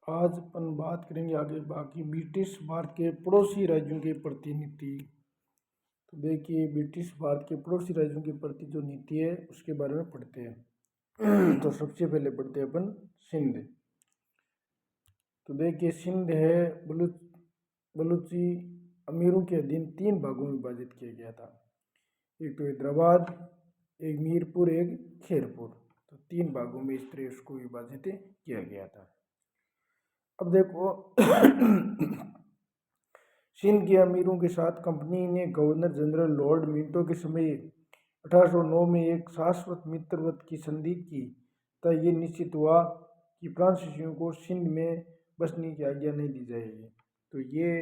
आज अपन बात करेंगे आगे बाकी ब्रिटिश भारत के पड़ोसी राज्यों के प्रति नीति। तो देखिए, ब्रिटिश भारत के पड़ोसी राज्यों के प्रति जो नीति है उसके बारे में पढ़ते हैं। तो सबसे पहले पढ़ते हैं अपन सिंध। तो देखिए, सिंध है बलूची अमीरों के अधीन 3 भागों में विभाजित किया गया था। एक तो हैदराबाद, एक मीरपुर, एक खैरपुर। तो 3 भागों में इस तरह उसको विभाजित किया गया था। अब देखो, सिंध के अमीरों के साथ कंपनी ने गवर्नर जनरल लॉर्ड मिंटो के समय 1809 में एक शाश्वत मित्रवत की संधि की। तब ये निश्चित हुआ कि फ्रांसीसियों को सिंध में बसने की आज्ञा नहीं दी जाएगी। तो ये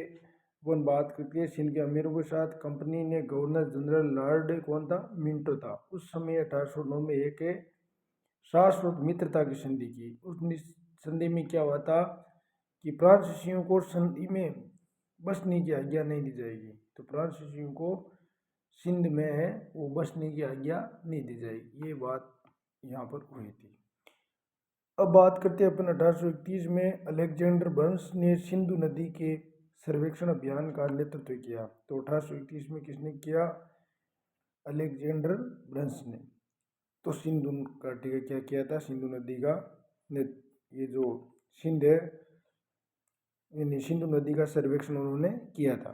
अपन बात करके सिंध के अमीरों के साथ कंपनी ने गवर्नर जनरल लॉर्ड कौन था? मिंटो था। उस समय 1809 में एक शाश्वत मित्रता की संधि की। उस संधि में क्या हुआ था कि फ्रांसीसियों को संधि में बसने की आज्ञा नहीं दी जाएगी। तो फ्रांसीसियों को सिंध में है वो बसने की आज्ञा नहीं दी जाएगी। ये बात यहाँ पर हुई थी। अब बात करते हैं अपन 1831 में अलेक्जेंडर बर्न्स ने सिंधु नदी के सर्वेक्षण अभियान का नेतृत्व किया। तो 1831 में किसने किया? अलेक्जेंडर बर्न्स ने। तो सिंधु घाटी का क्या किया था? सिंधु नदी का ये जो सिंध है यानी सिंधु नदी का सर्वेक्षण उन्होंने किया था।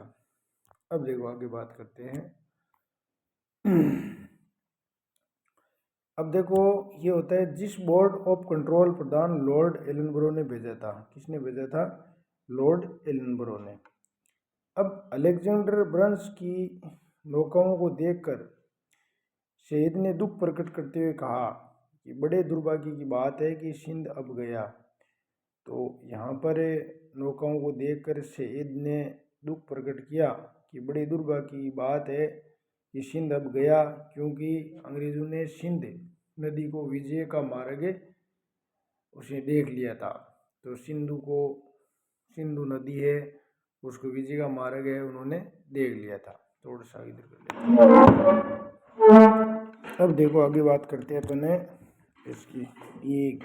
अब देखो आगे बात करते हैं। अब देखो, ये होता है जिस board of control Pradhan Lord Ellenborough ने भेजा था। किसने भेजा था? लॉर्ड एलनबरो ने। अब अलेक्जेंडर बर्न्स की नौकाओं को देखकर शहीद ने दुख प्रकट करते हुए कहा कि बड़े दुर्भाग्य की बात है कि सिंध अब गया। तो यहाँ पर नौकाओं को देखकर शहीद ने दुख प्रकट किया कि बड़े दुर्भाग्य की बात है कि सिंध अब गया, क्योंकि अंग्रेजों ने सिंध नदी को विजय का मार्ग उसे देख लिया था। तो सिंधु नदी है उसको विजय का मार्ग है उन्होंने देख लिया था। थोड़ा सा इधर कर लेते। अब देखो आगे बात करते हैं अपने इसकी। एक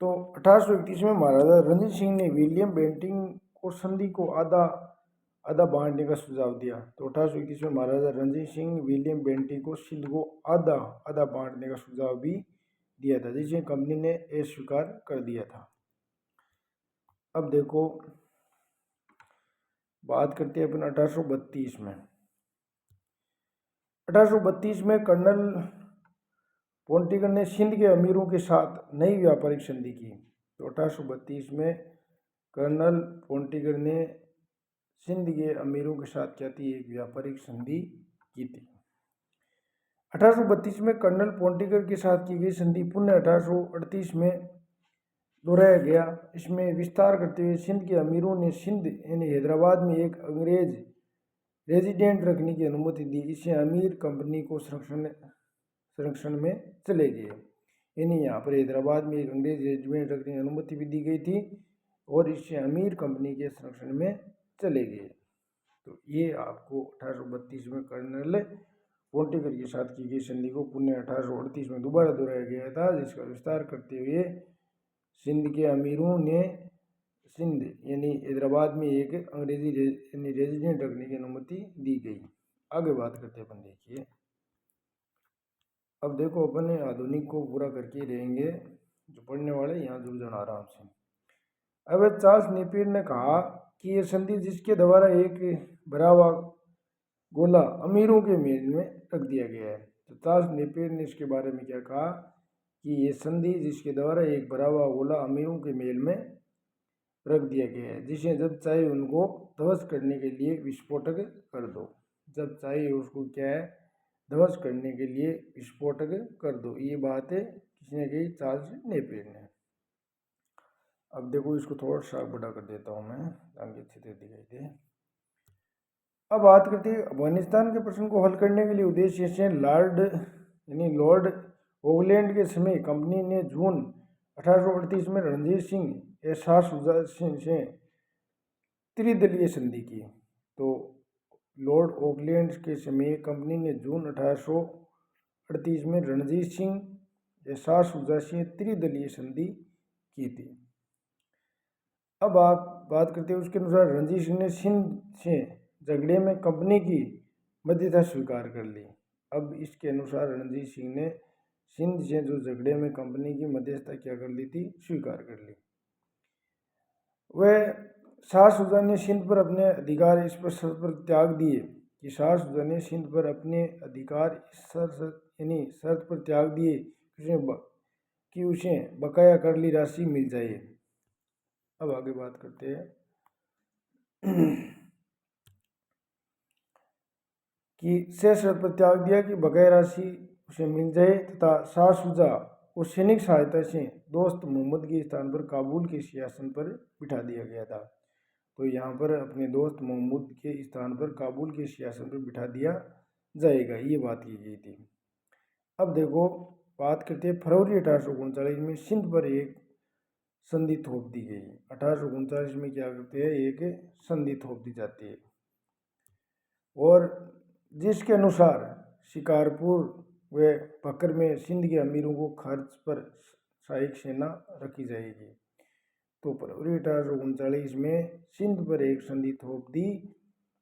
तो 1831 में महाराजा रणजीत सिंह ने विलियम बेंटिंग को संधि को आधा आधा बांटने का सुझाव दिया। तो 1831 में महाराजा रणजीत सिंह विलियम बेंटिंग को सिंध को आधा आधा बांटने का सुझाव भी दिया था, जिसे कंपनी ने अस्वीकार कर दिया था। अब देखो बात करते हैं अपन 1832 में। 1832 में कर्नल पोंटिकर ने सिंध के अमीरों के साथ नई व्यापारिक संधि की। तो 1832 में कर्नल पोंटिकर ने सिंध के अमीरों के साथ क्या थी? एक व्यापारिक संधि की थी। 1832 में कर्नल पोंटिकर के साथ की गई संधि पुनः 1838 में दोहराया गया। इसमें विस्तार करते हुए सिंध के अमीरों ने सिंध यानी हैदराबाद में एक अंग्रेज रेजिडेंट रखने की अनुमति दी। इससे अमीर कंपनी को संरक्षण में चले गए। यानी यहाँ पर हैदराबाद में एक अंग्रेज रेजिडेंट रखने की अनुमति भी दी गई थी और इससे अमीर कंपनी के संरक्षण में चले गए। तो ये आपको 1832 में कर्नल पोंटिकर के साथ की गई संधि को पुनः 1838 में दोबारा दोहराया गया था, जिसका विस्तार करते हुए सिंध के अमीरों ने सिंध यानी हैदराबाद में एक अंग्रेजी यानी रेजिडेंट रखने की अनुमति दी गई। आगे बात करते हैं अपन। देखिए, अब देखो अपन आधुनिक को पूरा करके रहेंगे, जो पढ़ने वाले यहाँ जुड़ जाना आराम से। अब चार्ल्स नेपियर ने कहा कि यह संधि जिसके द्वारा एक भरा हुआ गोला अमीरों के मेल में रख दिया गया है। तो चार्ल्स नेपियर ने इसके बारे में क्या कहा कि ये संधि जिसके द्वारा एक भरा हुआ गोला अमीरों के मेल में रख दिया गया है, जिसे जब चाहे उनको ध्वस्त करने के लिए विस्फोटक कर दो। जब चाहे उसको क्या है? ध्वस्त करने के लिए विस्फोटक कर दो। ये बात है किसने कही? चार्ल्स नेपियर ने। अब देखो इसको थोड़ा सा बड़ा कर देता हूँ मैं ताकि अच्छी तरह दिखाई दे। अब बात करते हैं अफगानिस्तान के प्रश्न को हल करने के लिए उद्देश्य से लॉर्ड ओगलैंड के समय कंपनी ने जून 1838 में रणजीत सिंह एहसास सिंह से त्रिदलीय संधि की। तो लॉर्ड ओगलैंड के समय कंपनी ने जून 1838 में रणजीत सिंह या शाह शुजा से त्रिदलीय संधि की थी। अब आप बात करते हैं उसके अनुसार रणजीत सिंह ने सिंध से झगड़े में कंपनी की मध्यस्थता स्वीकार कर ली। अब इसके अनुसार रणजीत सिंह ने सिंध से जो झगड़े में कंपनी की मध्यस्थता क्या कर ली थी, स्वीकार कर ली। वह शाह शुजा ने सिंध पर अपने अधिकार इस पर शर्त पर त्याग दिए कि शाह शुजा ने सिंध पर अपने अधिकार इस शर्त पर त्याग दिए कि उसे बकाया कर ली राशि मिल जाए। अब आगे बात करते हैं कि से शर्त पर त्याग दिया कि बकाया राशि उसे मिल जाए तथा शाह शुजा को सैनिक सहायता से दोस्त मोहम्मद के स्थान पर काबुल के सिंहासन पर बिठा दिया गया था। तो यहाँ पर अपने दोस्त मोहम्मद के स्थान पर काबुल के सिंहासन पर बिठा दिया जाएगा, ये बात की गई थी। अब देखो बात करते हैं फरवरी 1839 में सिंध पर एक संधि थोप दी गई। 1839 में क्या करते हैं, एक संधि थोप दी जाती है और जिसके अनुसार शिकारपुर व बकर में सिंध के अमीरों को खर्च पर सहायक सेना रखी जाएगी। तो फरवरी 1839 में सिंध पर एक संधि थोप दी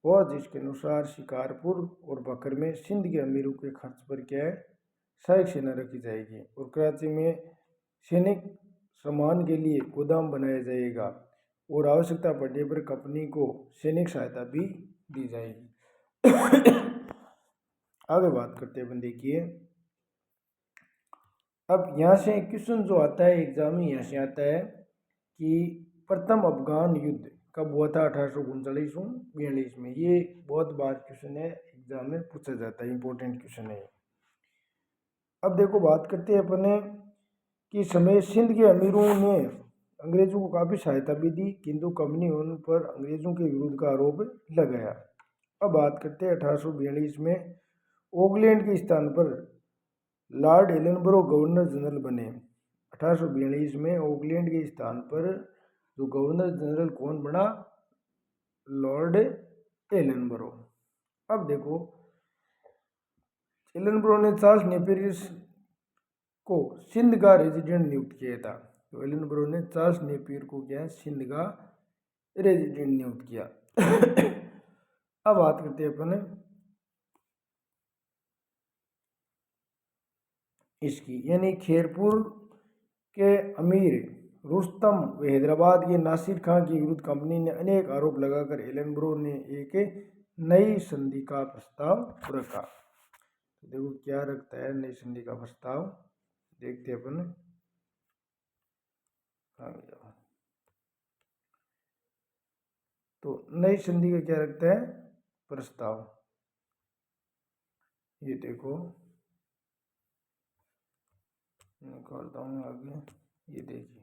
और जिसके अनुसार शिकारपुर और बकर में सिंध के अमीरों के खर्च पर क्या है, सहायक सेना रखी जाएगी और कराची में सैनिक सामान के लिए गोदाम बनाया जाएगा और आवश्यकता पड़ने पर कंपनी को सैनिक सहायता भी दी जाएगी। आगे बात करते हैं, देखिए अब यहाँ से क्वेश्चन जो आता है एग्जाम में, यहाँ से आता है कि प्रथम अफगान युद्ध कब हुआ था, 1839-42 में। ये बहुत बार क्वेश्चन है, एग्जाम में पूछा जाता है, इंपॉर्टेंट क्वेश्चन है। अब देखो बात करते हैं अपने कि समय सिंध के अमीरों ने अंग्रेजों को काफ़ी सहायता भी दी, किंतु कंपनी उन पर अंग्रेजों के विरुद्ध का आरोप लगाया। अब बात करते हैं 1842 में ऑकलैंड के स्थान पर लॉर्ड एलनब्रो गवर्नर जनरल बने। 1842 में ऑकलैंड के स्थान पर जो गवर्नर जनरल कौन बना, लॉर्ड एलनब्रो। अब देखो एलनब्रो ने चार्ल्स नेपियर को सिंध का रेजिडेंट नियुक्त किया था। तो एलनब्रो ने चार्ल्स नेपियर को क्या है, सिंध का रेजिडेंट नियुक्त किया। अब बात करते हैं अपन इसकी, यानी खेरपुर के अमीर रुस्तम व हैदराबाद के नासिर खां के विरुद्ध कंपनी ने अनेक आरोप लगाकर एलनब्रो ने एक नई संधि का प्रस्ताव रखा। तो देखो क्या रखता है नई संधि का प्रस्ताव, देखते अपन। तो नई संधि का क्या रखता है प्रस्ताव, ये देखो निकालता हूँ आगे, ये देखिए,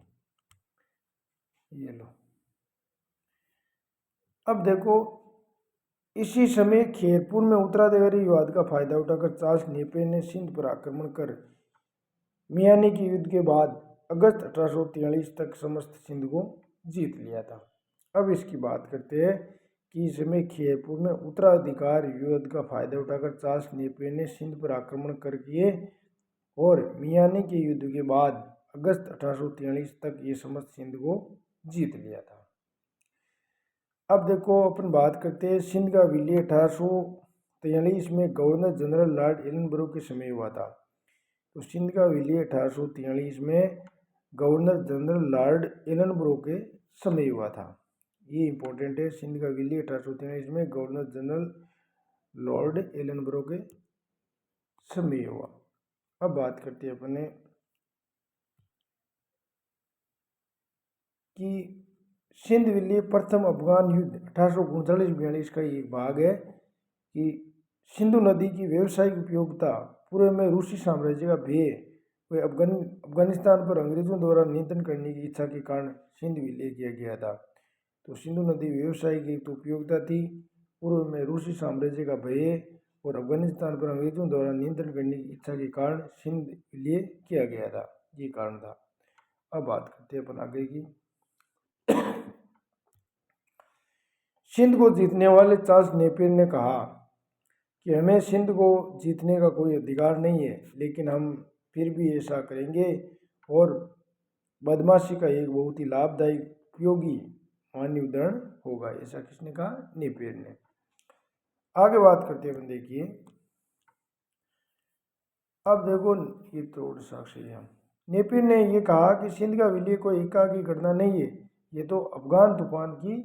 ये लो। अब देखो इसी समय खेरपुर में उत्तराधिकारी विवाद का फायदा उठाकर चार्ल्स नेपियर ने सिंध पर आक्रमण कर मियानी के युद्ध के बाद अगस्त 1843 तक समस्त सिंध को जीत लिया था। अब इसकी बात करते हैं कि इस समय खेरपुर में उत्तराधिकार युद्ध का फायदा उठाकर चार्ल्स नेपियर ने सिंध पर आक्रमण कर किए और मियानी के युद्ध के बाद अगस्त 1843 तक ये समस्त सिंध को जीत लिया था। अब देखो अपन बात करते हैं सिंध का विलय 1843 में गवर्नर जनरल लॉर्ड एलनब्रो के समय हुआ था। तो सिंध का विलय 1843 में गवर्नर जनरल लॉर्ड एलनब्रो के समय हुआ था, ये इंपॉर्टेंट है। सिंध का विलय 1843 में गवर्नर जनरल लॉर्ड एलनब्रो के समय हुआ। अब बात करते हैं अपने कि सिंध विलय प्रथम अफगान युद्ध 1839-42 का एक भाग है कि सिंधु नदी की व्यावसायिक उपयोगिता, पूर्व में रूसी साम्राज्य का भय व अफगानिस्तान पर अंग्रेजों द्वारा नियंत्रण करने की इच्छा के कारण सिंध विलय किया गया था। तो सिंधु नदी व्यावसायिक तो उपयोगिता थी, पूर्व में रूसी साम्राज्य का भय और अफगानिस्तान पर अंग्रेजों द्वारा नियंत्रण करने की इच्छा के कारण सिंध विलय किया गया था, ये कारण था। अब बात करते हैं अपन आगे की। सिंध को जीतने वाले चार्ल्स नेपियर ने कहा कि हमें सिंध को जीतने का कोई अधिकार नहीं है, लेकिन हम फिर भी ऐसा करेंगे और बदमाशी का एक बहुत ही लाभदायक उपयोगी मानवीय उदाहरण होगा, ऐसा किसने कहा? नेपियर ने। आगे बात करते हैं, देखिए अब देखो ये तो साक्षी है। नेपियर ने यह कहा कि सिंध का विलय कोई एकाकी घटना नहीं है, ये तो अफगान तूफान की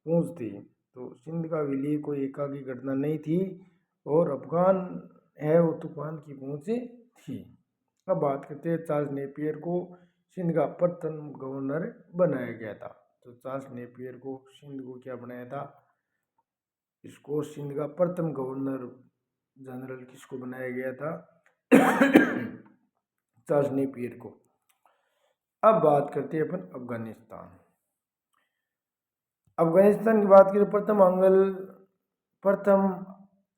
पूंछ थी। तो सिंध का विलय कोई एकाकी घटना नहीं थी और अफगान है वो तूफान की पूंछ थी। अब बात करते हैं, चार्ल्स नेपियर को सिंध का प्रथम गवर्नर बनाया गया था। तो चार्ल्स नेपियर को सिंध को क्या बनाया था? इसको सिंध का प्रथम गवर्नर जनरल किसको बनाया गया था? चार्ल्स नेपियर को। अब बात करते हैं अपन अफगानिस्तान। अफगानिस्तान की बात करें, प्रथम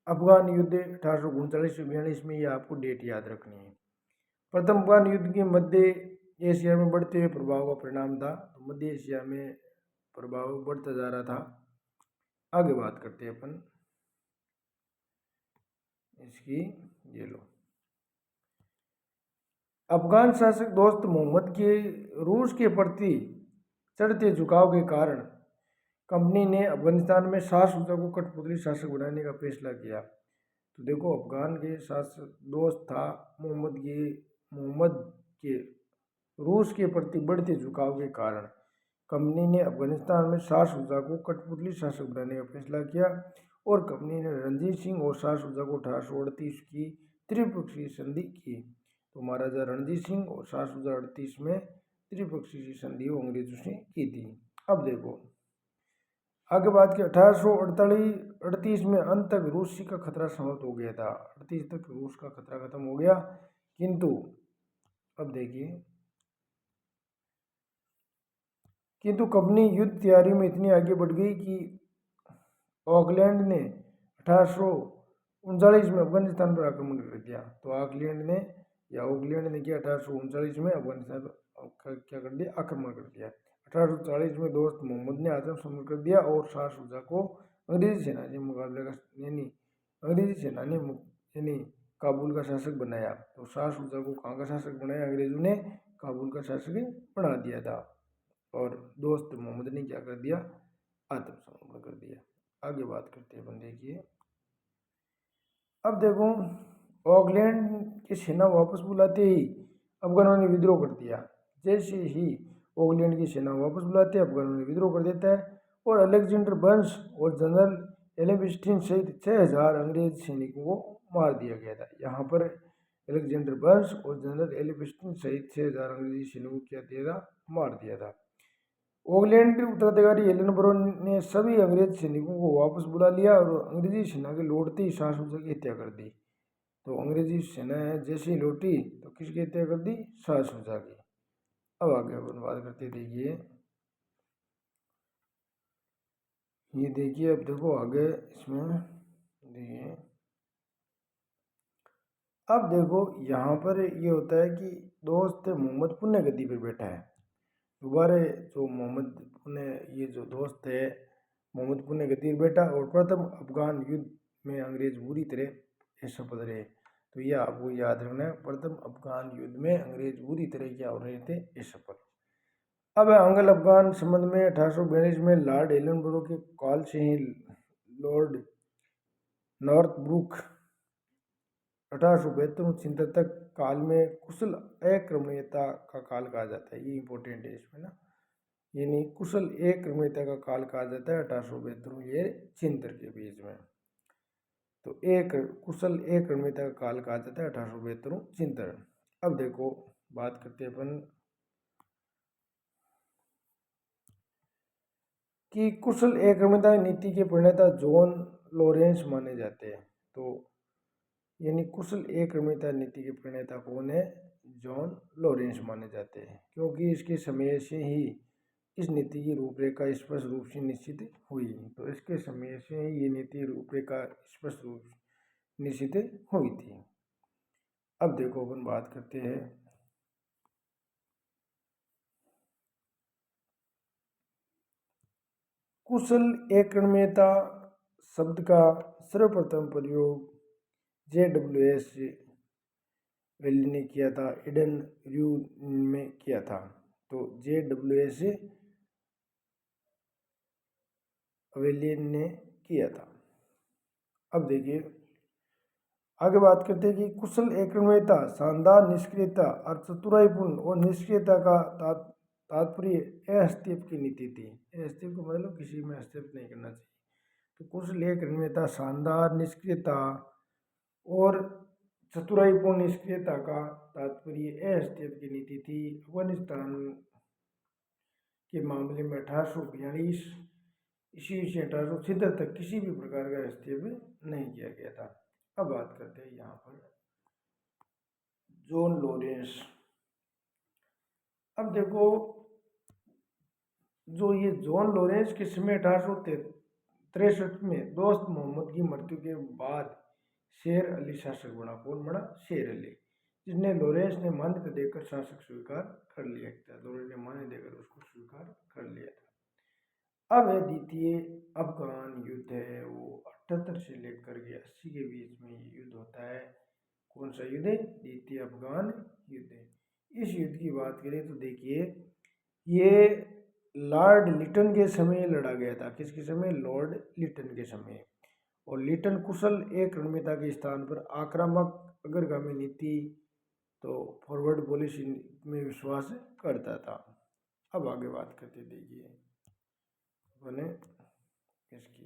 अफगान युद्ध 1839-42 में, ये आपको डेट याद रखनी है। प्रथम अफगान युद्ध के मध्य एशिया में बढ़ते हुए प्रभाव का परिणाम था। तो मध्य एशिया में प्रभाव बढ़ता जा रहा था। आगे बात करते हैं अपन इसकी, ये लो। अफगान शासक दोस्त मोहम्मद के रूस के प्रति चढ़ते झुकाव के कारण कंपनी ने अफगानिस्तान में शाह शुजा को कठपुतली शासक बनाने का फैसला किया। तो देखो, अफगान के शासक दोस्त था मोहम्मद के रूस के प्रति बढ़ते झुकाव के कारण कंपनी ने अफगानिस्तान में शाह शुजा को कठपुतली शासक बनाने का फैसला किया और कंपनी ने रणजीत सिंह और शाह शुजा को 1838 की त्रिपक्षीय संधि की। तो महाराजा रणजीत सिंह और शाह शुजा 38 में त्रिपक्षीय संधि अंग्रेजों से की थी। अब देखो आगे बात की, 1838 में अंत तक रूसी का खतरा समाप्त हो गया था। 38 तक रूस का खतरा खत्म हो गया, किंतु अब देखिए, किंतु कंपनी युद्ध तैयारी में इतनी आगे बढ़ गई कि ऑकलैंड ने 1839 में अफगानिस्तान पर आक्रमण कर दिया। तो ऑकलैंड ने किया 1839 में अफगानिस्तान पर क्या कर दिया? आक्रमण कर दिया। 1840 में दोस्त मोहम्मद ने आत्मसमर्पण कर दिया और शाह शुजा को अंग्रेजी सेना ने मुकाबले का यानी काबुल का शासक बनाया। तो शाह शुजा को कहाँ का शासक बनाया? अंग्रेजों ने काबुल का शासक बना दिया था और दोस्त मोहम्मद ने क्या कर दिया? आत्मसमर्पण कर दिया। आगे बात करते हैं, देखिए अब देखो, ऑकलैंड की सेना वापस बुलाते ही अफगानों ने विद्रोह कर दिया। जैसे ही ऑकलैंड की सेना वापस बुलाते हैं, अफगानों ने विद्रोह कर देता है और अलेक्जेंडर बर्न्स और जनरल एलेबिस्टिन सहित 6000 अंग्रेज सैनिकों को मार दिया गया था। यहाँ पर अलेक्जेंडर बर्न्स और जनरल एलेबिस्टिन सहित 6000 अंग्रेजी सैनिकों को क्या दिया था? मार दिया था। ऑकलैंड के उत्तराधिकारी एलन ने सभी अंग्रेज सैनिकों को वापस बुला लिया और अंग्रेजी सेना के लौटते ही शाह शुजा की हत्या कर दी। तो अंग्रेजी सेना जैसे ही लौटी तो किसकी हत्या कर दी? शाह शुजा की। अब आगे अपन बात करते, देखिए ये देखिए, अब देखो आगे इसमें देखिए, अब देखो यहाँ पर ये होता है कि दोस्त मोहम्मद पुण्य गद्दी पर बैठा है। दोबारा जो ये जो दोस्त है मोहम्मद पुण्य गद्दी पर बैठा और प्रथम अफगान युद्ध में अंग्रेज बुरी तरह सफल रहे। तो यह आपको याद रखना है, प्रथम अफगान युद्ध में अंग्रेज बुरी तरह क्या हो रहे थे? सफल। अब अंग्ल अफगान संबंध में 1842 में लॉर्ड एलनबरो के काल से ही लॉर्ड नॉर्थब्रुक 1872 तक काल में कुशल अक्रमणीयता का काल कहा जाता है। ये इंपॉर्टेंट है इसमें ना, यानी कुशल अक्रमणीयता का काल कहा जाता है 1872 के बीच में। तो एक कुशल अक्रमणीयता का काल कहा जाता है 1872। अब देखो बात करते हैं अपन कि कुशल अक्रमणीयता नीति के प्रणेता जॉन लॉरेंस माने जाते हैं। तो यानी कुशल अक्रमणीयता नीति के प्रणेता कौन है? जॉन लॉरेंस माने जाते हैं, क्योंकि इसके समय से ही इस नीति की रूपरेखा स्पष्ट रूप से निश्चित हुई। तो इसके समय से ही ये नीति रूपरेखा स्पष्ट रूप से निश्चित हुई थी। अब देखो अपन बात करते हैं कुशल अक्रमणीयता शब्द का सर्वप्रथम प्रयोग JWS वैली ने किया था, एडन र्यू में किया था। तो JWS वेलियन ने किया था। अब देखिए आगे बात करते हैं कि कुशल एकन्वयता, शानदार निष्क्रियता और चतुराईपूर्ण और निष्क्रियता का तात्पर्य अहस्तेप की नीति थी। अहस्तेप को मतलब किसी में हस्तक्षेप नहीं करना चाहिए। तो कुशल एकन्वयता, शानदार निष्क्रियता और चतुराईपूर्ण निष्क्रियता का तात्पर्य अहस्तेप की नीति थी। अफगानिस्तान के मामले में 1842 ईस्वी से 1876 तक किसी भी प्रकार का हस्तक्षेप नहीं किया गया था। अब बात करते हैं यहाँ पर जॉन लॉरेंस। अब देखो जो ये जॉन लॉरेंस के समय 1863 में दोस्त मोहम्मद की मृत्यु के बाद शेर अली शासक बना। कौन बना? शेर अली, जिसने लॉरेंस ने मान्यता देकर शासक स्वीकार कर लिया था। लॉरेंस ने मान्यता देकर उसको स्वीकार कर लिया था। अब द्वितीय अफगान युद्ध है, वो 78 से लेकर के 80 के बीच में ये युद्ध होता है। कौन सा युद्ध है? द्वितीय अफगान युद्ध है। इस युद्ध की बात करें तो देखिए ये लॉर्ड लिटन के समय लड़ा गया था। किसके समय? लॉर्ड लिटन के समय। और लिटन कुशल एक रणनीति के स्थान पर आक्रामक अग्रगामी नीति तो फॉरवर्ड पॉलिसी में विश्वास करता था। अब आगे बात करते देखिए बने इसकी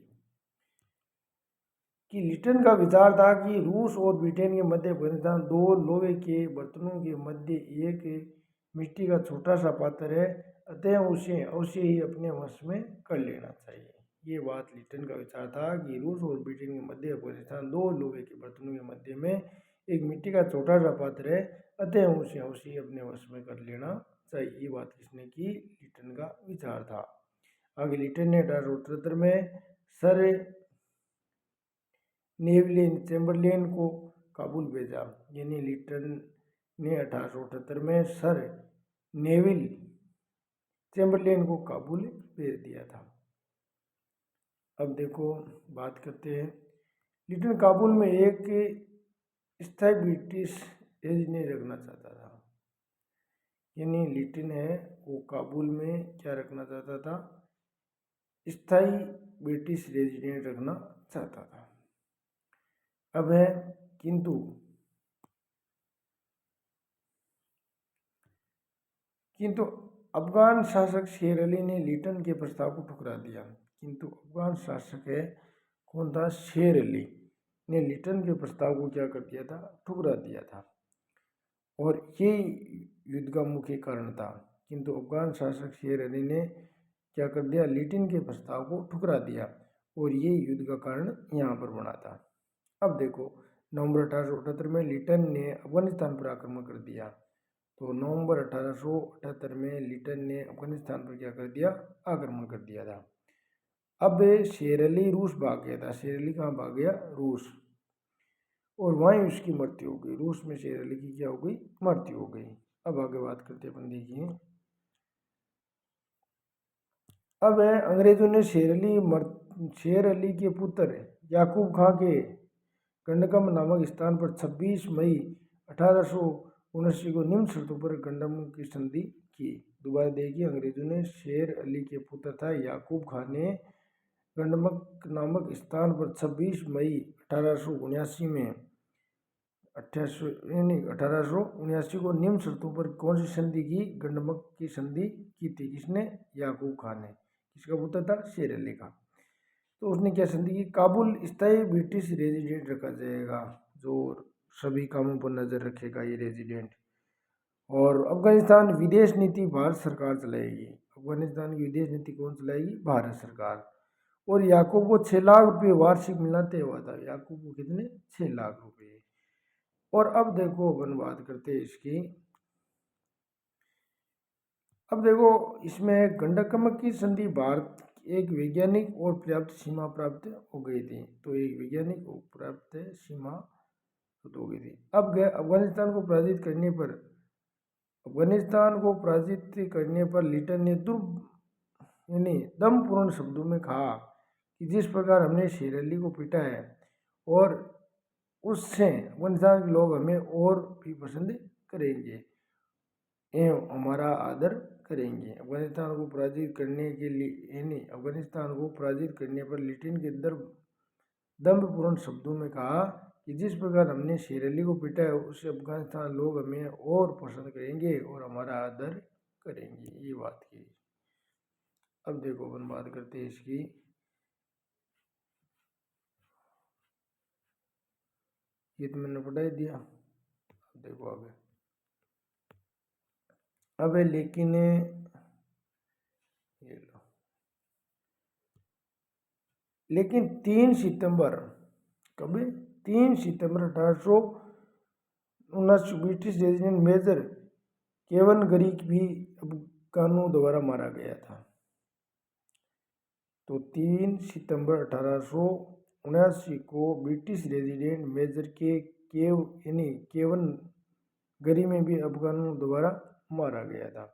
कि लिटन का विचार था कि रूस और ब्रिटेन के मध्य अफगानिस्तान दो लोहे के बर्तनों के मध्य एक मिट्टी का छोटा सा पात्र है, अतः उसे अवश्य ही अपने वश में कर लेना चाहिए। ये बात लिटन का विचार था कि रूस और ब्रिटेन के मध्य अफगानिस्तान दो लोहे के बर्तनों के मध्य में एक मिट्टी का छोटा सा पात्र है, अतः उसे अवश्य ही अपने वश में कर लेना चाहिए। ये बात किसने की? लिटन का विचार था। आगे लिटन ने 1878 में सर नेविल चैम्बरलेन को काबुल भेजा। यानी लिटन ने 1878 में सर नेविल चैम्बरलेन को काबुल भेज दिया था। अब देखो बात करते हैं लिटन काबुल में एक स्थायी ब्रिटिश रेजिडेंट रखना चाहता था। यानी लिटन है वो काबुल में क्या रखना चाहता था? स्थायी ब्रिटिश रेजिडेंट रखना चाहता था। अब है किंतु अफगान शासक शेर अली ने लिटन के प्रस्ताव को ठुकरा दिया। किंतु अफगान शासक है कौन था? शेर अली ने लिटन के प्रस्ताव को क्या कर दिया था? ठुकरा दिया था। और ये युद्ध का मुख्य कारण था। किंतु अफगान शासक शेर अली ने क्या कर दिया? लिटन के प्रस्ताव को ठुकरा दिया और ये युद्ध का कारण यहाँ पर बना था। अब देखो नवंबर 1878 में लिटन ने अफगानिस्तान पर आक्रमण कर दिया। तो नवंबर 1878 में लिटन ने अफगानिस्तान पर क्या कर दिया? आक्रमण कर दिया था। अब शेर अली रूस भाग गया था। शेर अली कहाँ भाग गया? रूस। और वहीं उसकी मृत्यु हो गई। रूस में शेर अली की क्या हो गई? मृत्यु हो गई। अब आगे बात करते अपन देखिए। अब अंग्रेजों ने शेर अली के पुत्र याकूब खां के गंडकम नामक स्थान पर 26 मई 1879 को निम्न शर्तों पर गंडम की संधि की। दोबारा देखिए अंग्रेजों ने शेर अली के पुत्र था याकूब खान ने गंडमक नामक स्थान पर 26 मई 1879 में 1879 को निम्न शर्तों पर कौन सी संधि की? गंडमक की संधि की थी। किसने? याकूब खान ने। किसका पुत्र था? शेर अली का। तो उसने क्या संधि की? काबुल स्थायी ब्रिटिश रेजिडेंट रखा जाएगा जो सभी कामों पर नजर रखेगा ये रेजिडेंट। और अफगानिस्तान विदेश नीति भारत सरकार चलाएगी। अफगानिस्तान की विदेश नीति कौन चलाएगी? भारत सरकार। और याकूब को 6 लाख रुपये वार्षिक मिलना तय हुआ था। याकूब को कितने? 6 लाख रुपये। और अब देखो अपन बात करते हैं इसकी। अब देखो इसमें गंडकम की संधि भारत एक वैज्ञानिक और पर्याप्त सीमा प्राप्त हो गई थी। तो एक वैज्ञानिक और पर्याप्त सीमा हो गई थी। अब अफगानिस्तान को पराजित करने पर लिटन ने यानी दमपूर्ण शब्दों में कहा कि जिस प्रकार हमने शेर अली को पीटा है और उससे अफगानिस्तान के लोग हमें और भी पसंद करेंगे एवं हमारा आदर करेंगे। अफगानिस्तान को पराजित करने के लिए यानी अफगानिस्तान को पराजित करने पर लिटिन के दम्भपूर्ण शब्दों में कहा कि जिस प्रकार हमने शेर अली को पीटा है उससे अफगानिस्तान लोग हमें और पसंद करेंगे और हमारा आदर करेंगे, ये बात की। अब देखो अपन बात करते हैं इसकी। ये तो मैंने पढ़ा ही दिया। अब देखो आगे। अब लेकिन ये लो, लेकिन 3 सितंबर कब 3 सितंबर 1879 ब्रिटिश रेजिडेंट मेजर केवन गरी भी अफगानों द्वारा मारा गया था। तो 3 सितंबर 1879 को ब्रिटिश रेजिडेंट मेजर केवन गरी में भी अफगानों द्वारा मारा गया था।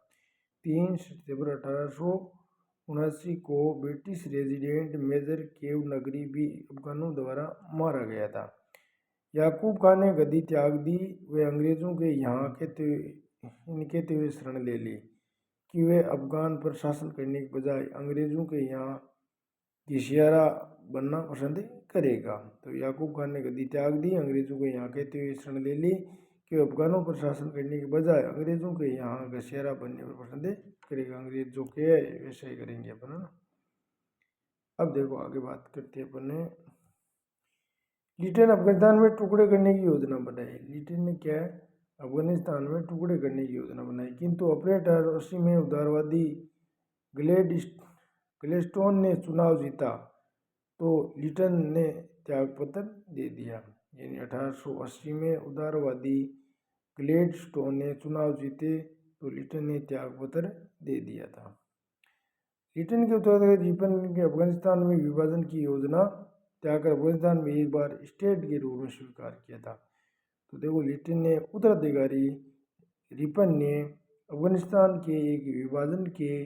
3 सितंबर 1879 को ब्रिटिश रेजिडेंट मेजर केवनगरी भी अफगानों द्वारा मारा गया था। याकूब खान ने गद्दी त्याग दी। वे अंग्रेजों के यहाँ कहते हुए शरण ले ली कि वे अफगान पर शासन करने के बजाय अंग्रेजों के यहाँ घिसियारा बनना पसंद करेगा। तो याकूब खान ने गद्दी त्याग दी, अंग्रेजों को यहाँ कहते हुए शरण ले ली कि अफगानों पर शासन करने के बजाय अंग्रेजों के यहाँ घसियारा बनने पर पसंद करेगा। अंग्रेज जो कहे वैसा ही करेंगे अपन, है ना। अब देखो आगे बात करते हैं अपन ने। लिटिन अफगानिस्तान में टुकड़े करने की योजना बनाई। लिटिन ने क्या है, अफगानिस्तान में टुकड़े करने की योजना बनाई, किंतु अपने 1880 में उदारवादी ग्लेडस्टोन ने चुनाव जीता तो लिटन ने त्यागपत्र दे दिया। यानी 1880 में उदारवादी ग्लेडस्टोन ने चुनाव जीते तो लिटन ने त्यागपत्र दे दिया था। लिटन के उत्तराधिकारी रिपन के अफगानिस्तान में विभाजन की योजना त्याग कर अफगानिस्तान में एक बार स्टेट के रूप में स्वीकार किया था। तो देखो लिटन ने उत्तराधिकारी रिपन ने अफगानिस्तान के एक विभाजन के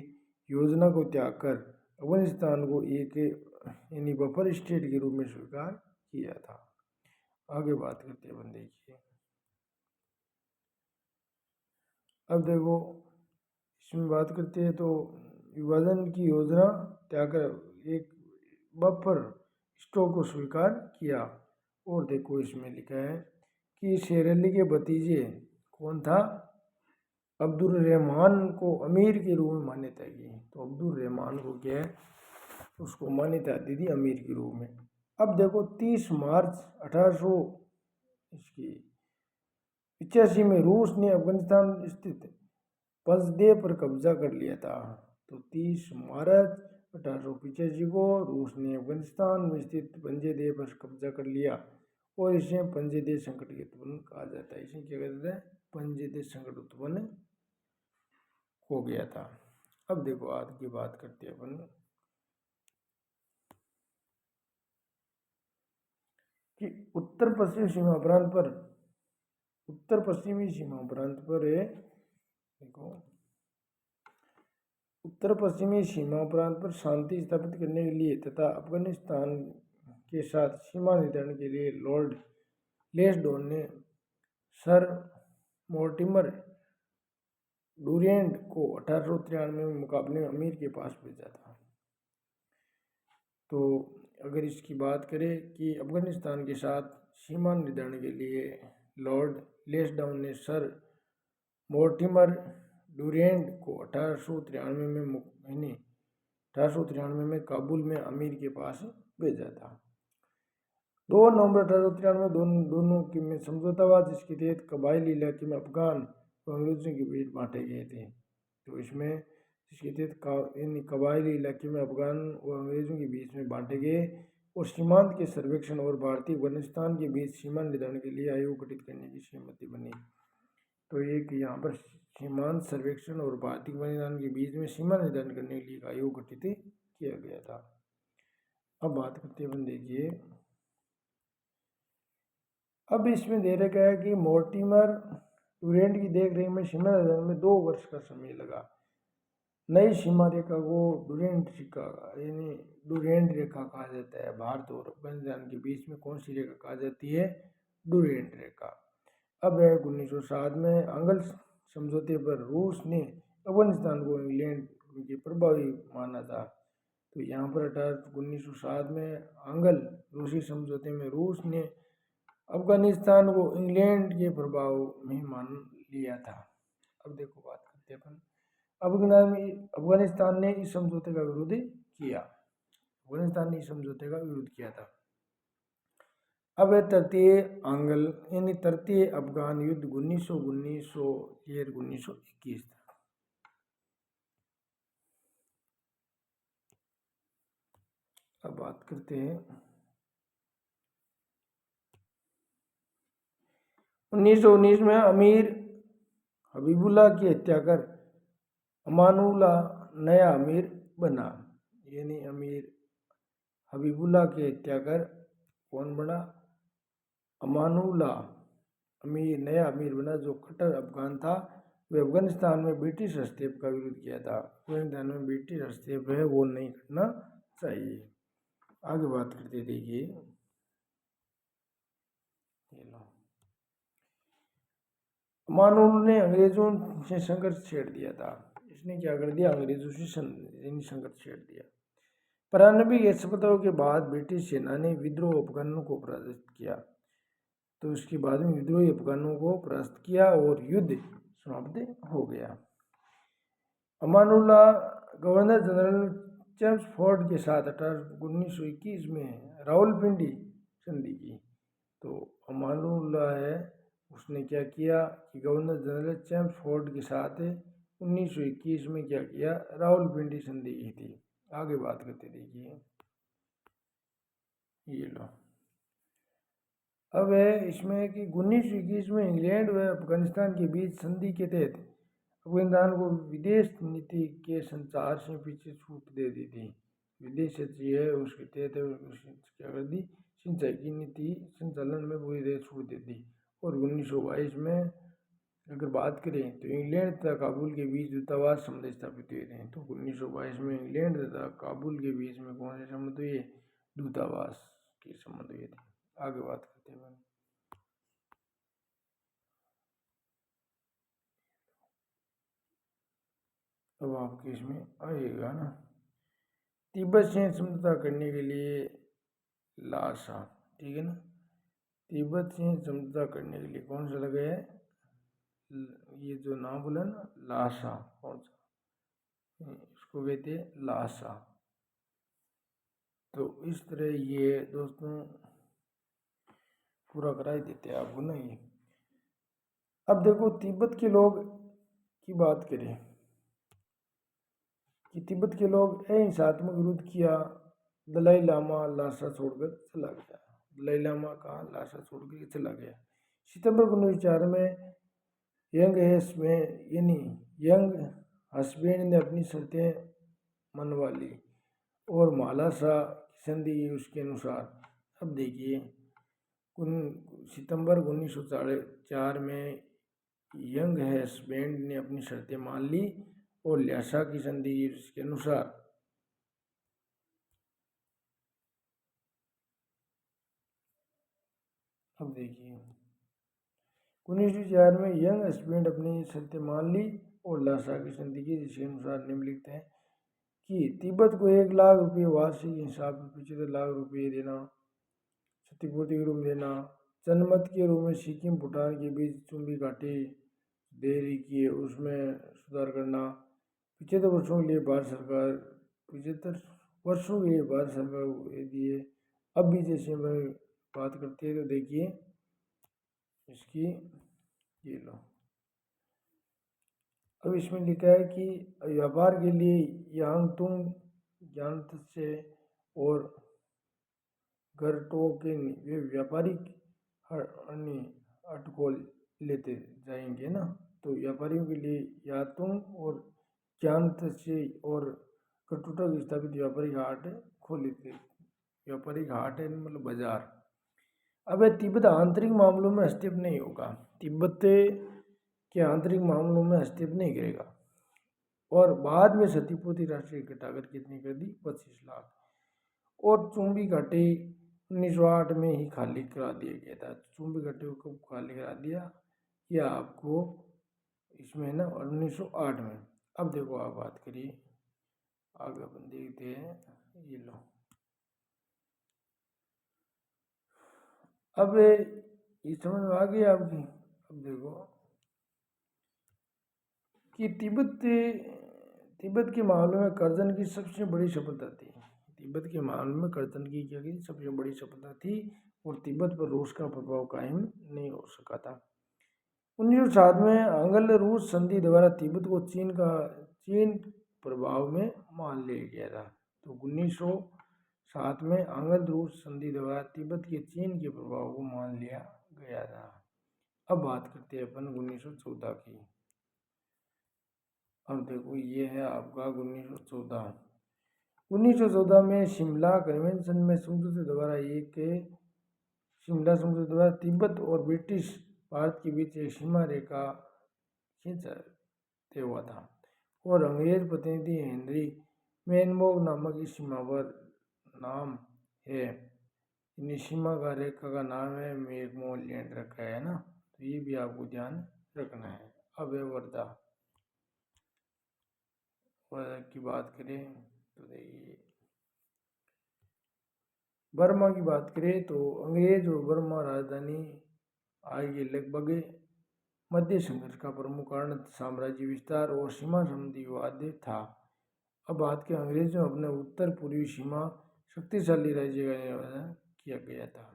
योजना को त्याग कर अफगानिस्तान को एक यानी बफर स्टेट के रूप में स्वीकार किया था। आगे बात करते हैं, देखिए। अब देखो इसमें बात करते हैं तो विभाजन की योजना त्याग कर एक बफर स्टॉक को स्वीकार किया। और देखो इसमें लिखा है कि शेर अली के भतीजे कौन था, अब्दुल रहमान को अमीर के रूप में मान्यता की। तो अब्दुल रहमान को क्या है, उसको मान्यता दी थी अमीर के रूप में। अब देखो 30 मार्च 1885 में रूस ने अफगानिस्तान स्थित पंजदेह पर कब्जा कर लिया था। तो 30 मार्च 1885 को रूस ने अफगानिस्तान में स्थित पंजदेह पर कब्जा कर लिया और इसे पंजदेह संकट के उत्पन्न कहा जाता है। इसे क्या कहते हैं, पंजदेह संकट उत्पन्न हो गया था। अब देखो आज की बात करते हैं अपन कि उत्तर पश्चिमी सीमा प्रांत पर देखो उत्तर पश्चिमी सीमा प्रांत पर शांति स्थापित करने के लिए तथा अफगानिस्तान के साथ सीमा निर्धारण के लिए लॉर्ड लेस्डोन ने सर मोर्टिमर डूरेंट को 1893 में मुकाबले में अमीर के पास भेजा था। तो अगर इसकी बात करें कि अफगानिस्तान के साथ सीमा निर्धारण के लिए लॉर्ड लेस्डाउन ने सर मोर्टिमर डूरेंट को 1893 में काबुल में अमीर के पास भेजा था। 2 नवंबर 1893 दोनों के में समझौता हुआ जिसके तहत कबायली इलाके में अफगान व अंग्रेजों के बीच बांटे गए थे। तो इसमें जिसके तहत कबायली इलाके में अफगान व अंग्रेजों के बीच में बांटे गए और सीमांत के सर्वेक्षण और भारतीय अफगानिस्तान के बीच सीमा निर्धारण के लिए आयोग गठित करने की सहमति बनी। तो एक यहाँ पर सीमांत सर्वेक्षण और भारतीय अफगानिस्तान के बीच में सीमा निर्धारण करने के लिए आयोग गठित किया गया था। अब बात करते हैं, देखिए। अब इसमें दे रखा है कि मोर्टिमर डूरेंट की देखरेख में सीमा निर्धारण में 2 वर्ष का समय लगा। नई सीमा रेखा को डूरेंट रेखा कहा जाता है। भारत और अफगानिस्तान के बीच में कौन सी रेखा कहा जाती है, डुरेंट रेखा। अब है 1907 में अंगल समझौते पर रूस ने अफगानिस्तान को इंग्लैंड के प्रभावी माना था। तो यहाँ पर 1907 में अंगल रूसी समझौते में रूस ने अफगानिस्तान को इंग्लैंड के प्रभाव में मान लिया था। अब देखो बात करते हैं अपन, अफगानिस्तान ने इस समझौते का विरोध किया। अफगानिस्तान ने इस समझौते का विरोध किया था। अब तृतीय अंगल यानी तृतीय अफगान युद्ध 1919 तक। अब बात करते हैं 1919 में अमीर हबीबुल्ला की हत्या कर अमानुल्लाह नया अमीर बना। यानी अमीर हबीबुल्ला की हत्या कर कौन बना? अमानुल्लाह नया अमीर बना, जो कट्टर अफगान था। वे अफगानिस्तान में ब्रिटिश हस्तक्षेप का विरोध किया था। अफगानिस्तान में ब्रिटिश हस्तक्षेप है वो नहीं करना चाहिए। आगे बात करते देखिए, अमानुल्लाह ने अंग्रेजों से संघर्ष छेड़ दिया था। इसने क्या कर दिया? अंग्रेजों से संघर्ष छेड़ दिया। प्रारंभिक असफलताओं के बाद ब्रिटिश सेना ने विद्रोह अफगानों को पराजित किया। तो इसके बाद में विद्रोही अफगानों को परास्त किया और युद्ध समाप्त हो गया। अमानुल्लाह गवर्नर जनरल चेम्सफोर्ड के साथ 1921 में रावलपिंडी संधि की। तो अमानुल्लाह है उसने क्या किया कि गवर्नर जनरल चेम्सफोर्ड के साथ 1921 में क्या किया? रावलपिंडी संधि की थी। आगे बात करते देखिए, ये लो। अब है इसमें कि 1921 में इंग्लैंड व अफगानिस्तान के बीच संधि के तहत अफगानिस्तान को विदेश नीति के संचार से पीछे छूट दे दी थी। विदेश नीति है उसके तहत क्या कर दी? सिंचाई की नीति संचालन में पूरी तरह छूट दे दी। और 1922 में अगर बात करें तो इंग्लैंड तथा काबुल के बीच दूतावास संबंध स्थापित हुए थे। तो 1922 में इंग्लैंड तथा काबुल के बीच में कौन से संबंध हुए? दूतावास के संबंध हुए थे। आगे बात करते हैं। अब आपके इसमें आएगा ना, तिब्बत से समझौता करने के लिए लासा, ठीक है ना। तिब्बत से समझौता करने के लिए कौन सा लगा है? ये जो नाम बोला ना लासा, कौन सा? इसको कहते हैं लासा। तो इस तरह ये दोस्तों पूरा करा ही देते हैं आपको ना ये। अब देखो तिब्बत के लोग की बात करें कि तिब्बत के लोग अहिंसात्मक विरोध किया। दलाई लामा लासा छोड़कर चला गया। दलाई लामा का लासा छोड़कर चला गया। सितंबर 1904 में यंग हस्बैंड ने अपनी शर्तें मनवा ली और मालासा की संधि उसके अनुसार। अब देखिए सितंबर 1904 में यंग हस्बैंड ने अपनी शर्तें मान ली और ल्यासा की संधि इसके अनुसार। अब देखिए 1904 में यंग हस्बैंड अपनी शर्तें मान ली और ल्यासा की संधि की जिसके अनुसार निम्नलिखित है कि तिब्बत को 1 लाख रुपये वार्षिक हिसाब से 75 लाख रुपये देना, क्षतिपूर्ति के रूप में देना, जनमत के रूप में सिक्किम भूटान के बीच चुंबी घाटी देरी की उसमें सुधार करना, 75 वर्षों के लिए भारत सरकार 75 वर्षों के लिए भारत सरकार को दिए। अब भी जैसे मैं बात करते हैं तो देखिए इसकी ये लो। अब इसमें लिखा है कि व्यापार के लिए यांगतुंग ज्ञानत्से और गरटोकिन वे व्यापारिक अटकोल लेते जाएंगे ना। तो व्यापारियों के लिए यातुंग और ज्ञानत्से और गरटोक स्थापित व्यापारिक हाट खोले थे। व्यापारिक हाट है मतलब बाजार। अब तिब्बत आंतरिक मामलों में हस्तक्षेप नहीं होगा। तिब्बत के आंतरिक मामलों में हस्तक्षेप नहीं करेगा। और बाद में क्षतिपूर्ति राशि घटाकर कितनी कर दी? 25 लाख। और चुंबी घाटी 1908 में ही खाली करा दिया गया था। चुंबकीय घट्टी को कब खाली करा दिया, यह आपको इसमें ना 1908 में। अब देखो आप बात करिए, आगे अपन देखते हैं। ये लो, अब ये समझ में आ गई आपकी। अब देखो कि तिब्बत के मामले में कर्जन की सबसे बड़ी सफलता थी। तिब्बत के मामले में कर्जन की क्या की सबसे बड़ी सफलता थी, और तिब्बत पर रूस का प्रभाव कायम नहीं हो सका था। 1907 में आंग्ल रूस संधि द्वारा तिब्बत को चीन प्रभाव में मान लिया गया था। तो 1907 में आंग्ल रूस संधि द्वारा तिब्बत के चीन के प्रभाव को मान लिया गया था। अब बात करते हैं अपन 1914 की। अब देखो ये है आपका 1914। 1914 में शिमला कन्वेंशन में समझौते द्वारा तिब्बत और ब्रिटिश भारत के बीच एक सीमा रेखा खींचते हुआ था, और अंग्रेज प्रतिनिधि हेनरी मैनबोग नामक इस सीमा पर नाम है। इन सीमा का रेखा का नाम है मैकमोहन लैंड रखा है ना, तो ये भी आपको ध्यान रखना है। अब है वर्धा की बात करें तो देखिए, बर्मा की बात करें तो अंग्रेज और बर्मा राजधानी आज के लगभग मध्य संघर्ष का प्रमुख कारण साम्राज्य विस्तार और सीमा संबंधी विवाद था। अब बात के अंग्रेजों अपने उत्तर पूर्वी सीमा शक्तिशाली राज्य का निर्माण किया गया था।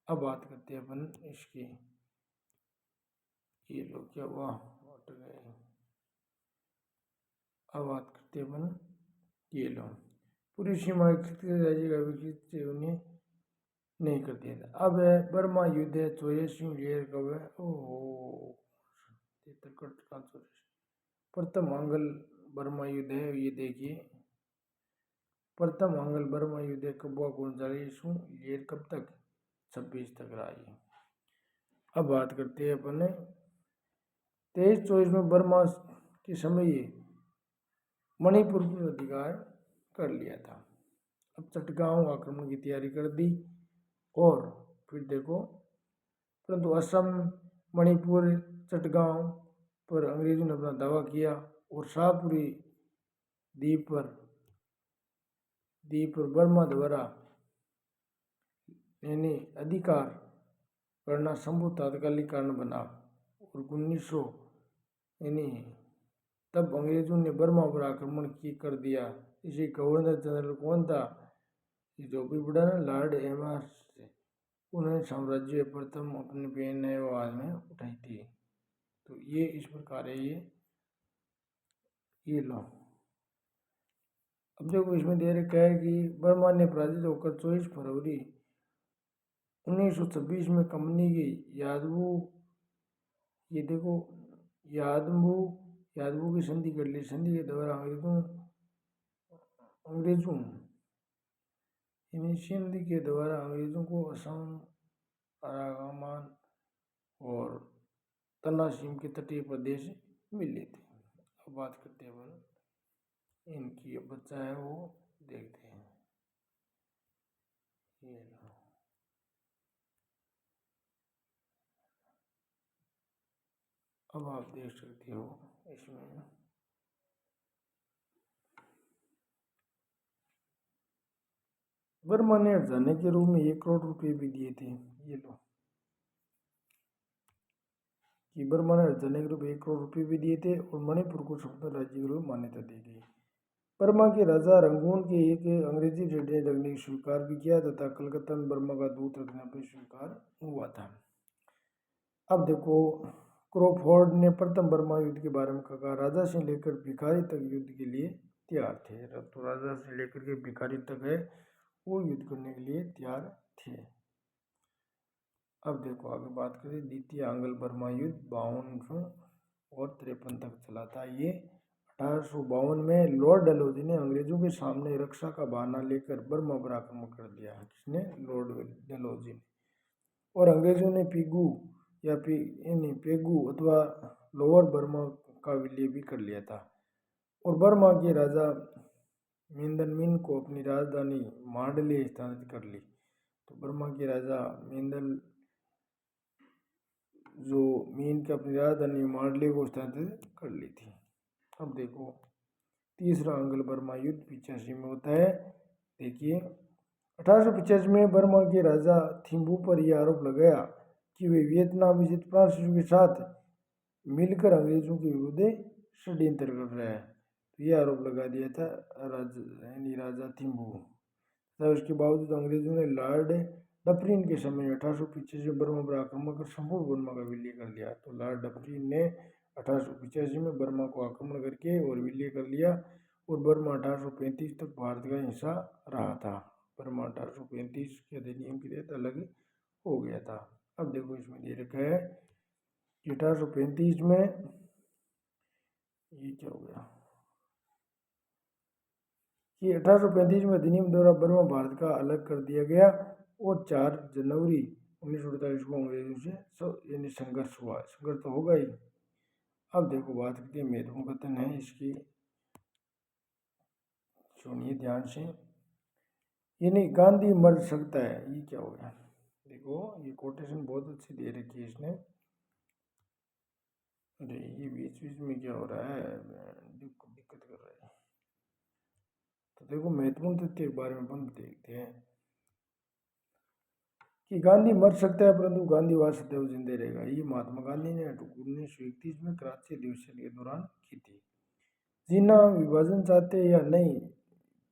अब बात करते हैं अपन इसकी, ये लोग क्या हुआ हट गए। अब बात करते हैं अपन, ये लोग पूरी सीमा राज्य का विकसित उन्हें नहीं कर दिया था। अब है बर्मा युद्ध है 84 कब है, ओह प्रथम आंग्ल बर्मा युद्ध है। ये देखिए, प्रथम आंग्ल बर्मा युद्ध कब हुआ, 39 कब तक, 26 तक रहा है। अब बात करते हैं अपन 23-24 में बर्मा के समय मणिपुर पर अधिकार कर लिया था। अब चटगांव आक्रमण की तैयारी कर दी, और फिर देखो परंतु असम, मणिपुर, चटगांव पर अंग्रेजों ने अपना दावा किया, और शाहपुरी द्वीप पर बर्मा द्वारा यानी अधिकार करना संभव तात्कालिक कारण बना। और 1900 यानी तब अंग्रेजों ने बर्मा पर आक्रमण कर दिया। इसे गवर्नर जनरल कौन था, जो भी बड़ा ना लॉर्ड एमर्स, उन्होंने साम्राज्य प्रथम अपने बेनवाज में उठाई थी। तो ये इस प्रकार है। ये लो, अब देखो इसमें दे रखा है कि बर्मा ने पराजित होकर 24 फरवरी 1926 में कंपनी की ये देखो यादवों की संधि कर ली। संधि के द्वारा अंग्रेजों संधि के द्वारा अंग्रेजों को असम, अराकान और तन्नासीम के तटीय प्रदेश मिले थे। अब बात करते हैं अपन इनकी, बच्चा है वो देखते हैं। ये अब आप देख सकते हो इसमें बर्मा ने हर्जाने के रूप में 1 करोड़ रुपए भी दिए थे। ये लो, कि बर्मा ने हर्जाने के रूप में 1 करोड़ रुपए भी दिए थे, और मणिपुर को स्वतंत्र राज्य के रूप में मान्यता दी गई। बर्मा के राजा रंगून के एक अंग्रेजी रेडियो रखने की स्वीकार भी किया तथा कलकत्ता में बर्मा का दूत रखने पर स्वीकार हुआ था। अब देखो, क्रोफोर्ड ने प्रथम बर्मा युद्ध के बारे में कहा, राजा से लेकर भिखारी तक युद्ध के लिए तैयार थे। तो राजा से लेकर के भिखारी तक है वो युद्ध करने के लिए तैयार थे। अब देखो आगे बात करें, द्वितीय आंग्ल बर्मा युद्ध 52 और 53 तक चला था। ये 1852 में लॉर्ड डलहौजी ने अंग्रेजों के सामने रक्षा का बहाना लेकर बर्मा पर आक्रमण कर दिया। किसने, लॉर्ड डलहौजी ने। और अंग्रेजों ने पेगू अथवा लोअर बर्मा का विलय भी कर लिया था, और बर्मा के राजा मिंदनमिन को अपनी राजधानी मांडले स्थानांतरित कर ली। तो बर्मा के राजा मेंदल जो मीन की अपनी राजधानी मांडले को स्थानांतरित कर ली थी। अब देखो तीसरा अंग्ल बर्मा युद्ध 85 में होता है। देखिए 1885 में बर्मा के राजा थिम्बू पर यह आरोप लगाया कि वे वियतनाम स्थित फ्रांसीसियों के साथ मिलकर अंग्रेजों के विरुद्ध षड्यंत्र कर रहा है। तो यह आरोप लगा दिया था राजा थिम्बू। तथा उसके बावजूद अंग्रेजों ने लॉर्ड डफरिन के समय में 1885 में बर्मा पर आक्रमण कर संपूर्ण बर्मा का विलय कर लिया। तो लॉर्ड डफरिन ने 1885 में बर्मा को आक्रमण करके और विलय कर लिया और बर्मा 1835 तक भारत का हिस्सा रहा था। बर्मा 1835 के अधिनियम के तहत अलग हो गया था। अब देखो इसमें दे रखा है कि 1835 में ये क्या हो गया कि 1835 में अधिनियम द्वारा बर्मा भारत का अलग कर दिया गया और 4 जनवरी 1948 को अंग्रेजों से यानी संघर्ष हुआ। संघर्ष तो होगा ही। अब देखो बात करते हैं महत्वपूर्ण कथन है इसकी, सुनिए ध्यान से। यानी गांधी मर सकता है, ये क्या हो गया। देखो ये कोटेशन बहुत अच्छी दे रखी है इसने। अरे ये बीच बीच में क्या हो रहा है, दिक्कत कर रहा है। तो देखो महत्वपूर्ण तथ्य के बारे में अपन देखते हैं कि गांधी मर सकता है परंतु गांधीवाद सदैव जिंदा रहेगा। ये महात्मा गांधी ने 1931 में कराची अधिवेशन के दौरान की थी। जीना विभाजन चाहते या नहीं,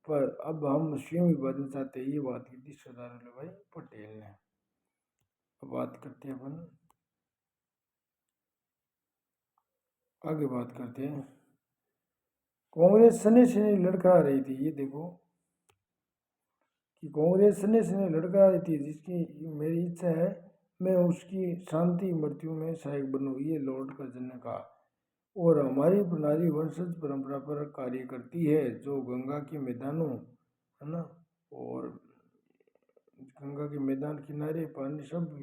पर अब हम स्वयं विभाजन चाहते हैं, ये बात की थी सरदार वल्लभ भाई पटेल ने। अब बात करते हैं अपन, आगे बात करते हैं। कांग्रेस सने सने लड़खड़ा रही थी। ये देखो कि कांग्रेस सने सने लड़खड़ा रही थी, जिसकी मेरी इच्छा है मैं उसकी शांति मृत्यु में सहायक बनूं, ये लॉर्ड कर्जन ने कहा। और हमारी प्रणाली वंशज परंपरा पर कार्य करती है, जो गंगा के मैदानों है ना, और गंगा के मैदान किनारे पानी सब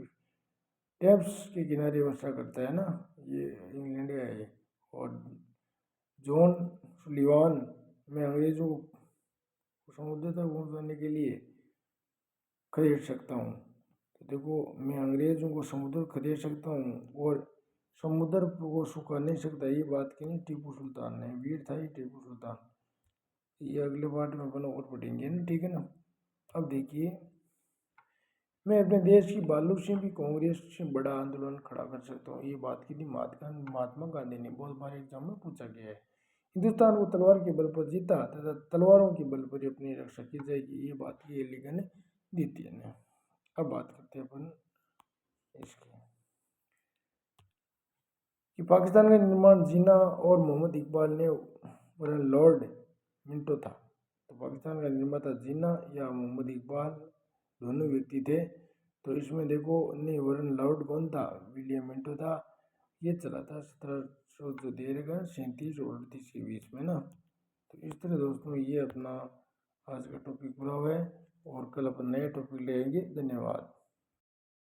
टेम्स के किनारे वर्षा करता है ना, ये इंग्लैंड का है। और जॉन सुलिवान में अंग्रेजों को समुद्र तक पहुंचाने के लिए खदेड़ सकता हूँ। तो देखो मैं अंग्रेजों को समुद्र खदेड़ सकता हूँ और समुद्र को सुखा नहीं सकता, ये बात की नहीं टीपू सुल्तान ने। वीर था ये टीपू सुल्तान। ये अगले पार्ट में अपन और पढ़ेंगे ना, ठीक है ना। अब देखिए मैं अपने देश की बालू से भी कांग्रेस से बड़ा आंदोलन खड़ा कर सकता हूँ, ये बात की थी महात्मा गांधी ने। बहुत बार एग्जाम में पूछा गया है। हिंदुस्तान को तलवार के बल पर जीता तथा तलवारों के बल पर अपनी रक्षा की जाएगी, ये बात की एलिगन ने दी थी। अब बात करते हैं अपन इसकी कि पाकिस्तान का निर्माण जिन्ना और मोहम्मद इकबाल ने वरन लॉर्ड मिंटो था। तो पाकिस्तान का निर्माता जिन्ना या मोहम्मद इकबाल दोनों व्यक्ति थे। तो इसमें देखो नहीं वरन लॉर्ड कौन था, विलियम मिंटो था। ये चला था 1737 और 38 के बीच में ना। तो इस तरह दोस्तों ये अपना आज का टॉपिक पूरा हुआ है और कल अपन नया टॉपिक लेंगे। धन्यवाद।